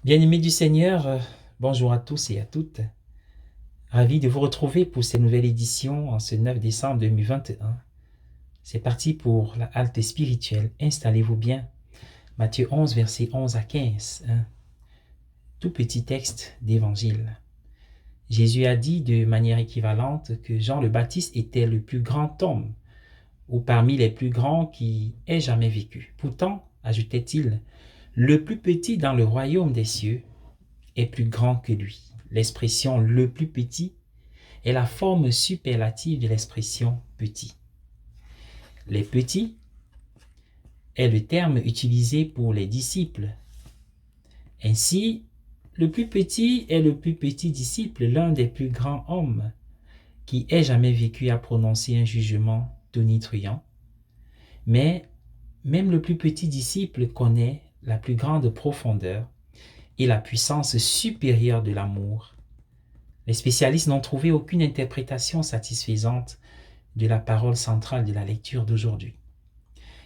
Bien-aimés du Seigneur, bonjour à tous et à toutes. Ravi de vous retrouver pour cette nouvelle édition en ce 9 décembre 2021. C'est parti pour la halte spirituelle. Installez-vous bien. Matthieu 11, versets 11 à 15. Tout petit texte d'évangile. Jésus a dit de manière équivalente que Jean le Baptiste était le plus grand homme, ou parmi les plus grands qui ait jamais vécu. Pourtant, ajoutait-il, le plus petit dans le royaume des cieux est plus grand que lui. L'expression le plus petit est la forme superlative de l'expression petit. Les petits est le terme utilisé pour les disciples. Ainsi, le plus petit est le plus petit disciple, l'un des plus grands hommes qui ait jamais vécu à prononcer un jugement tonitruant. Mais même le plus petit disciple connaît la plus grande profondeur et la puissance supérieure de l'amour. Les spécialistes n'ont trouvé aucune interprétation satisfaisante de la parole centrale de la lecture d'aujourd'hui.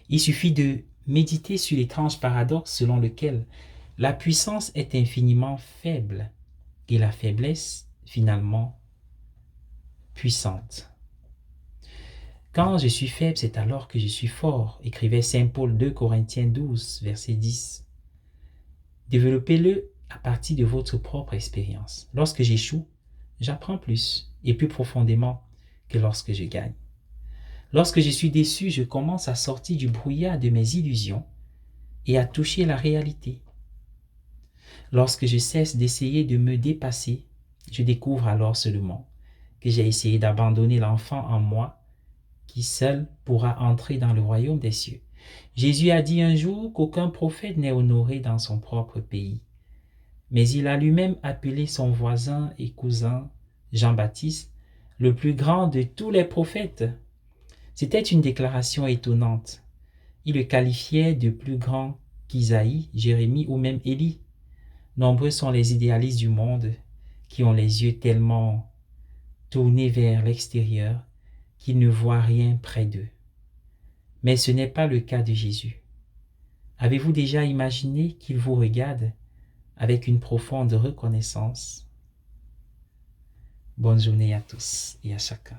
Il suffit de méditer sur l'étrange paradoxe selon lequel la puissance est infiniment faible et la faiblesse finalement puissante. Quand je suis faible, c'est alors que je suis fort, écrivait Saint Paul 2 Corinthiens 12, verset 10. Développez-le à partir de votre propre expérience. Lorsque j'échoue, j'apprends plus et plus profondément que lorsque je gagne. Lorsque je suis déçu, je commence à sortir du brouillard de mes illusions et à toucher la réalité. Lorsque je cesse d'essayer de me dépasser, je découvre alors seulement que j'ai essayé d'abandonner l'enfant en moi qui seul pourra entrer dans le royaume des cieux. Jésus a dit un jour qu'aucun prophète n'est honoré dans son propre pays. Mais il a lui-même appelé son voisin et cousin Jean-Baptiste le plus grand de tous les prophètes. C'était une déclaration étonnante. Il le qualifiait de plus grand qu'Isaïe, Jérémie ou même Élie. Nombreux sont les idéalistes du monde qui ont les yeux tellement tournés vers l'extérieur qu'ils ne voient rien près d'eux. Mais ce n'est pas le cas de Jésus. Avez-vous déjà imaginé qu'il vous regarde avec une profonde reconnaissance? Bonne journée à tous et à chacun.